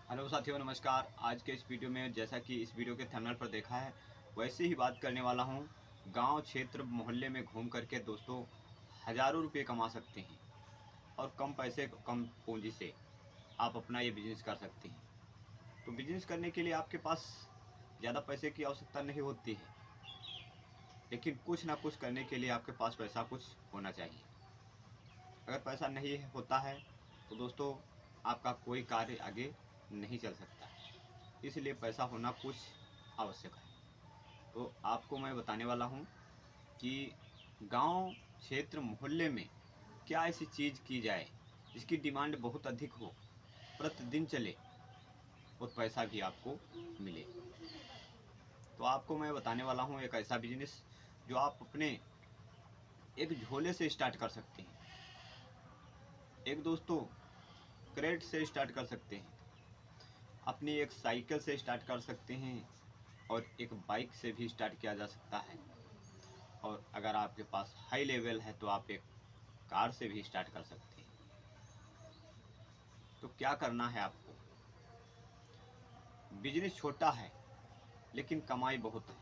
Hello साथियों, नमस्कार। आज के इस वीडियो में जैसा कि इस वीडियो के थंबनेल पर देखा है वैसे ही बात करने वाला हूं। गांव, क्षेत्र, मोहल्ले में घूम करके दोस्तों हज़ारों रुपये कमा सकते हैं और कम पैसे, कम पूंजी से आप अपना ये बिज़नेस कर सकते हैं। तो बिज़नेस करने के लिए आपके पास ज़्यादा पैसे की आवश्यकता नहीं होती है, लेकिन कुछ ना कुछ करने के लिए आपके पास पैसा कुछ होना चाहिए। अगर पैसा नहीं होता है तो दोस्तों आपका कोई कार्य आगे नहीं चल सकता, इसलिए पैसा होना कुछ आवश्यक है। तो आपको मैं बताने वाला हूँ कि गांव, क्षेत्र, मोहल्ले में क्या ऐसी चीज़ की जाए जिसकी डिमांड बहुत अधिक हो, प्रतिदिन चले और पैसा भी आपको मिले। तो आपको मैं बताने वाला हूँ एक ऐसा बिजनेस जो आप अपने एक झोले से स्टार्ट कर सकते हैं। एक दोस्तों क्रेट से स्टार्ट कर सकते हैं, अपनी एक साइकिल से स्टार्ट कर सकते हैं और एक बाइक से भी स्टार्ट किया जा सकता है। और अगर आपके पास हाई लेवल है तो आप एक कार से भी स्टार्ट कर सकते हैं। तो क्या करना है आपको? बिजनेस छोटा है लेकिन कमाई बहुत है।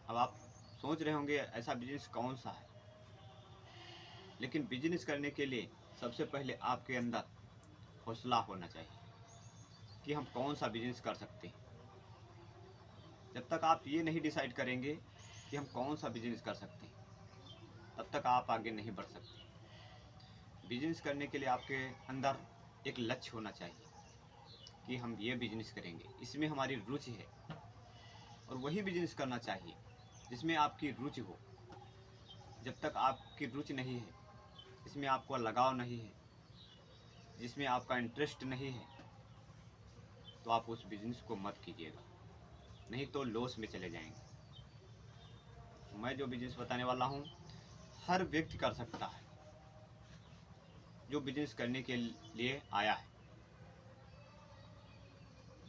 अब आप सोच रहे होंगे ऐसा बिजनेस कौन सा है, लेकिन बिजनेस करने के लिए सबसे पहले आपके अंदर हौसला होना चाहिए कि हम कौन सा बिजनेस कर सकते हैं। जब तक आप ये नहीं डिसाइड करेंगे कि हम कौन सा बिजनेस कर सकते हैं, तब तक आप आगे नहीं बढ़ सकते। बिजनेस करने के लिए आपके अंदर एक लक्ष्य होना चाहिए कि हम ये बिजनेस करेंगे, इसमें हमारी रुचि है, और वही बिजनेस करना चाहिए जिसमें आपकी रुचि हो। जब तक आपकी रुचि नहीं है, इसमें आपको लगाव नहीं है, जिसमें आपका इंटरेस्ट नहीं है, तो आप उस बिजनेस को मत कीजिएगा, नहीं तो लॉस में चले जाएंगे। मैं जो बिजनेस बताने वाला हूँ हर व्यक्ति कर सकता है जो बिजनेस करने के लिए आया है,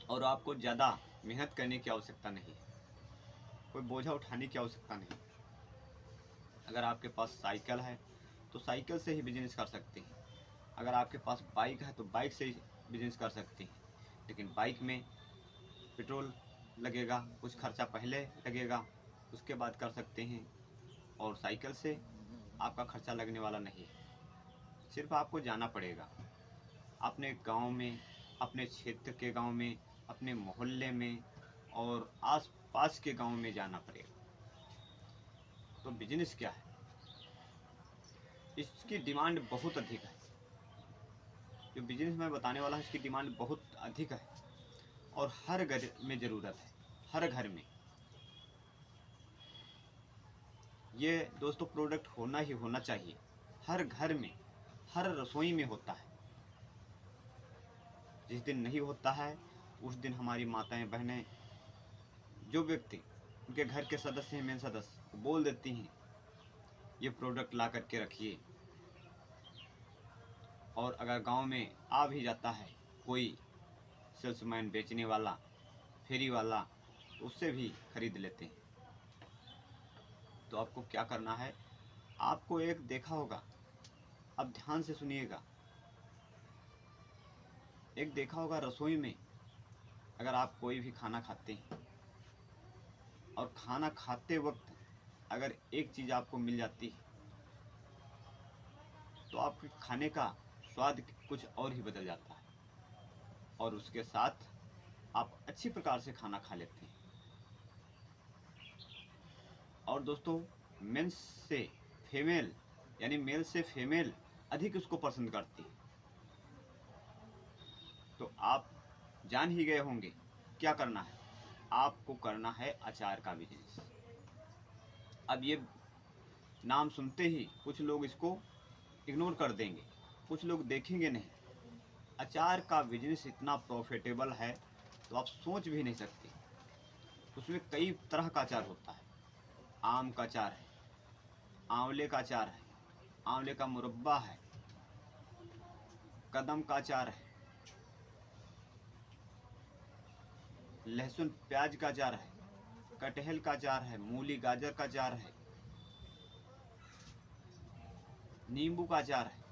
और आपको ज़्यादा मेहनत करने की आवश्यकता नहीं है, कोई बोझा उठाने की आवश्यकता नहीं। अगर आपके पास साइकिल है तो साइकिल से ही बिजनेस कर सकते हैं। अगर आपके पास बाइक है तो बाइक से ही बिजनेस कर सकते हैं, लेकिन बाइक में पेट्रोल लगेगा, कुछ खर्चा पहले लगेगा, उसके बाद कर सकते हैं। और साइकिल से आपका खर्चा लगने वाला नहीं है, सिर्फ आपको जाना पड़ेगा अपने गांव में, अपने क्षेत्र के गांव में, अपने मोहल्ले में और आस पास के गांव में जाना पड़ेगा। तो बिजनेस क्या है? इसकी डिमांड बहुत अधिक है। जो बिजनेस मैं बताने वाला हूँ इसकी डिमांड बहुत अधिक है और हर घर में ज़रूरत है, हर घर में। ये दोस्तों प्रोडक्ट होना ही होना चाहिए। हर घर में, हर रसोई में होता है। जिस दिन नहीं होता है उस दिन हमारी माताएं, बहनें, जो व्यक्ति उनके घर के सदस्य हैं, मेन सदस्य, वो बोल देती हैं ये प्रोडक्ट ला करके रखिए। और अगर गांव में आ भी जाता है कोई सेल्समैन, बेचने वाला, फेरी वाला, तो उससे भी खरीद लेते हैं। तो आपको क्या करना है? आपको एक देखा होगा, अब ध्यान से सुनिएगा, एक देखा होगा रसोई में अगर आप कोई भी खाना खाते हैं और खाना खाते वक्त अगर एक चीज़ आपको मिल जाती है तो आपके खाने का स्वाद कुछ और ही बदल जाता है और उसके साथ आप अच्छी प्रकार से खाना खा लेते हैं। और दोस्तों मेंस से फीमेल, यानी मेल से फीमेल अधिक उसको पसंद करती है। तो आप जान ही गए होंगे क्या करना है। आपको करना है अचार का बिजनेस। अब ये नाम सुनते ही कुछ लोग इसको इग्नोर कर देंगे, कुछ लोग देखेंगे नहीं। अचार का बिजनेस इतना प्रॉफिटेबल है तो आप सोच भी नहीं सकते। उसमें कई तरह का अचार होता है। आम का अचार है, आंवले का अचार है, आंवले का मुरब्बा है, कदम का अचार है, लहसुन प्याज का अचार है, कटहल का अचार है, मूली गाजर का अचार है, नींबू का अचार है।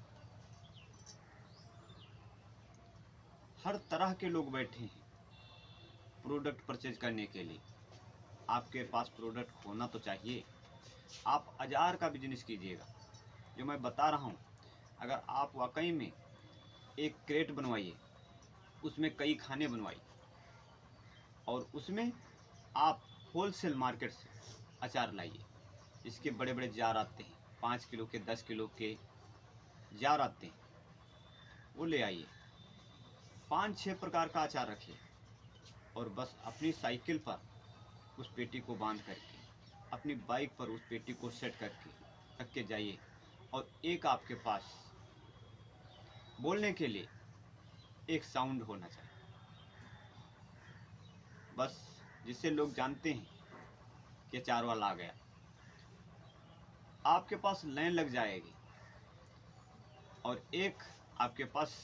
हर तरह के लोग बैठे हैं प्रोडक्ट परचेज करने के लिए। आपके पास प्रोडक्ट होना तो चाहिए। आप अचार का बिजनेस कीजिएगा, जो मैं बता रहा हूँ। अगर आप वाकई में एक क्रेट बनवाइए, उसमें कई खाने बनवाइए और उसमें आप होलसेल मार्केट से अचार लाइए। इसके बड़े बड़े जार आते हैं, 5 किलो के 10 किलो के जार आते हैं, वो ले आइए। 5-6 प्रकार का अचार रखिए और बस अपनी साइकिल पर उस पेटी को बांध करके, अपनी बाइक पर उस पेटी को सेट करके रख के जाइए। और एक आपके पास बोलने के लिए एक साउंड होना चाहिए, बस जिससे लोग जानते हैं कि अचार वाला आ गया। आपके पास लाइन लग जाएगी। और एक आपके पास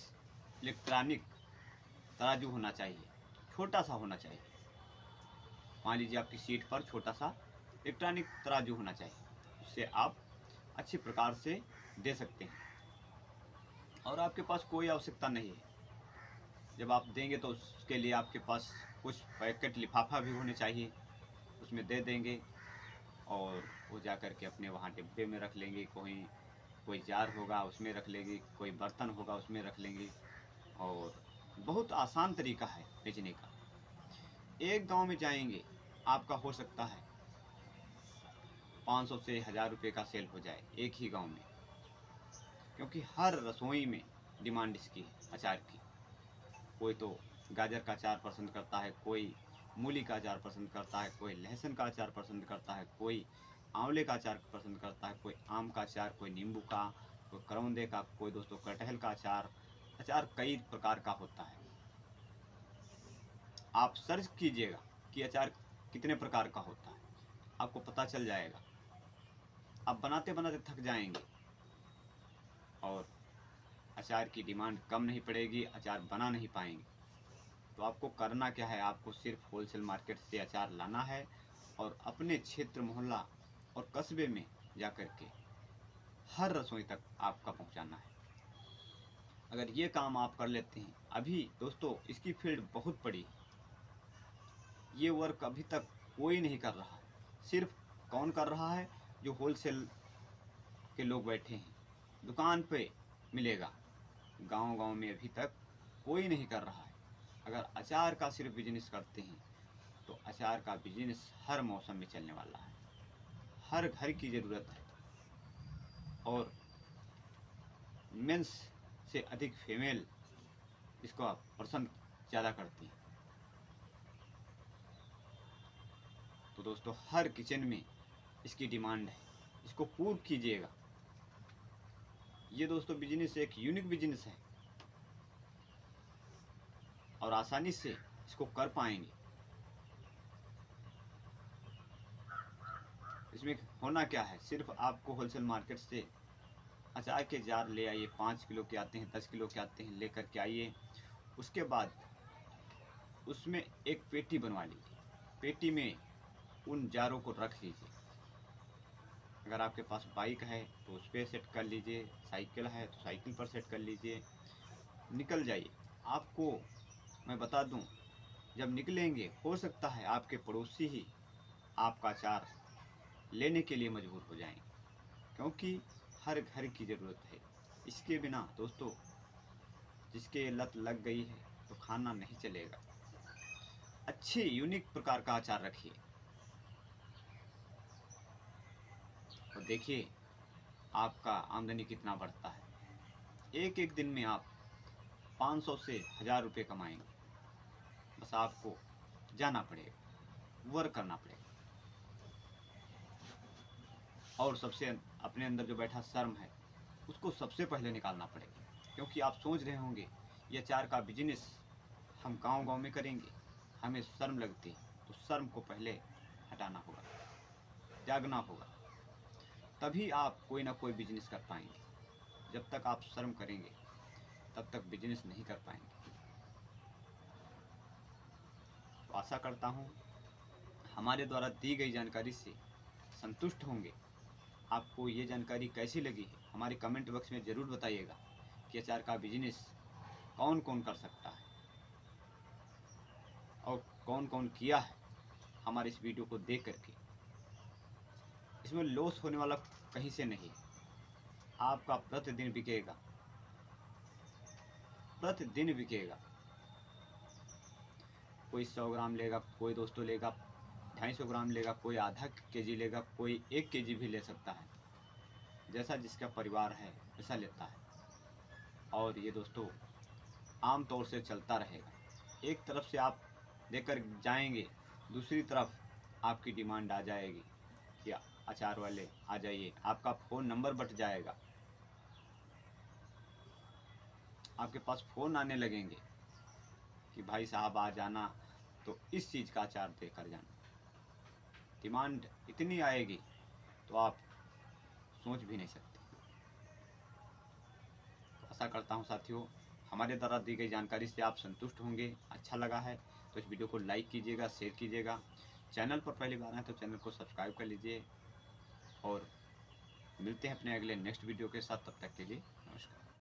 इलेक्ट्रॉनिक तराजू होना चाहिए, छोटा सा होना चाहिए। मान लीजिए आपकी सीट पर छोटा सा इलेक्ट्रॉनिक तराजू होना चाहिए, उससे आप अच्छी प्रकार से दे सकते हैं। और आपके पास कोई आवश्यकता नहीं है। जब आप देंगे तो उसके लिए आपके पास कुछ पैकेट लिफाफा भी होने चाहिए, उसमें दे देंगे और वो जा कर के अपने वहाँ डिब्बे में रख लेंगे। कोई जार होगा उसमें रख लेंगे, कोई बर्तन होगा उसमें रख लेंगे। और बहुत आसान तरीका है बेचने का। एक गांव में जाएंगे, आपका हो सकता है 500 से 1000 रुपये का सेल हो जाए एक ही गांव में, क्योंकि हर रसोई में डिमांड इसकी है अचार की। कोई तो गाजर का अचार पसंद करता है, कोई मूली का अचार पसंद करता है, कोई लहसुन का अचार पसंद करता है, कोई आंवले का अचार पसंद करता है, कोई आम का अचार, कोई नींबू का, कोई करौंदे का, कोई दोस्तों कटहल का अचार। अचार कई प्रकार का होता है। आप सर्च कीजिएगा कि अचार कितने प्रकार का होता है, आपको पता चल जाएगा। आप बनाते बनाते थक जाएंगे और अचार की डिमांड कम नहीं पड़ेगी, अचार बना नहीं पाएंगे। तो आपको करना क्या है, आपको सिर्फ होलसेल मार्केट से अचार लाना है और अपने क्षेत्र, मोहल्ला और कस्बे में जाकर के हर रसोई तक आपका पहुंचाना है। अगर ये काम आप कर लेते हैं, अभी दोस्तों इसकी फील्ड बहुत बड़ी है। ये वर्क अभी तक कोई नहीं कर रहा है। सिर्फ कौन कर रहा है? जो होलसेल के लोग बैठे हैं, दुकान पे मिलेगा। गांव गांव में अभी तक कोई नहीं कर रहा है। अगर अचार का सिर्फ बिजनेस करते हैं तो अचार का बिजनेस हर मौसम में चलने वाला है। हर घर की ज़रूरत है और मेंस से अधिक फीमेल इसको पसंद ज़्यादा करती हैं। तो दोस्तों हर किचन में इसकी डिमांड है, इसको पूर्ण कीजिएगा। ये दोस्तों बिजनेस एक यूनिक बिजनेस है और आसानी से इसको कर पाएंगे। इसमें होना क्या है, सिर्फ आपको होलसेल मार्केट से अचार के जार ले आइए। 5 किलो के आते हैं, 10 किलो के आते हैं, लेकर के आइए। उसके बाद उसमें एक पेटी बनवा लीजिए। पेटी में उन जारों को रख लीजिए। अगर आपके पास बाइक है तो उस पर सेट कर लीजिए, साइकिल है तो साइकिल पर सेट कर लीजिए, निकल जाइए। आपको मैं बता दूं, जब निकलेंगे हो सकता है आपके पड़ोसी ही आपका अचार लेने के लिए मजबूर हो जाएंगे, क्योंकि हर घर की ज़रूरत है। इसके बिना दोस्तों जिसके लत लग गई है तो खाना नहीं चलेगा। अच्छे यूनिक प्रकार का अचार रखिए और देखिए आपका आमदनी कितना बढ़ता है। एक एक दिन में आप 500 से 1000 रुपये कमाएंगे। बस आपको जाना पड़ेगा, वर्क करना पड़ेगा। और सबसे अपने अंदर जो बैठा शर्म है उसको सबसे पहले निकालना पड़ेगा, क्योंकि आप सोच रहे होंगे ये अचार का बिजनेस हम गांव गांव में करेंगे, हमें शर्म लगती है। तो शर्म को पहले हटाना होगा, त्यागना होगा, तभी आप कोई ना कोई बिजनेस कर पाएंगे। जब तक आप शर्म करेंगे तब तक बिजनेस नहीं कर पाएंगे। तो आशा करता हूँ हमारे द्वारा दी गई जानकारी से संतुष्ट होंगे। आपको ये जानकारी कैसी लगी है हमारे कमेंट बॉक्स में ज़रूर बताइएगा कि अचार का बिजनेस कौन कौन कर सकता है। और कौन कौन किया है हमारे इस वीडियो को देख करके। इसमें लॉस होने वाला कहीं से नहीं, आपका प्रतिदिन बिकेगा, प्रतिदिन बिकेगा। कोई 100 ग्राम लेगा, कोई दोस्तों लेगा 250 ग्राम लेगा, कोई आधा केजी लेगा, कोई 1 केजी भी ले सकता है। जैसा जिसका परिवार है वैसा लेता है। और ये दोस्तों आम तौर से चलता रहेगा। एक तरफ से आप लेकर जाएंगे, दूसरी तरफ आपकी डिमांड आ जाएगी कि अचार वाले आ जाइए, आपका फ़ोन नंबर बट जाएगा, आपके पास फ़ोन आने लगेंगे कि भाई साहब आ जाना, तो इस चीज़ का अचार देकर जाना। डिमांड इतनी आएगी तो आप सोच भी नहीं सकते। तो आशा करता हूँ साथियों, हमारे द्वारा दी गई जानकारी से आप संतुष्ट होंगे। अच्छा लगा है तो इस वीडियो को लाइक कीजिएगा, शेयर कीजिएगा। चैनल पर पहली बार आए तो चैनल को सब्सक्राइब कर लीजिए। और मिलते हैं अपने अगले नेक्स्ट वीडियो के साथ। तब तक के लिए नमस्कार।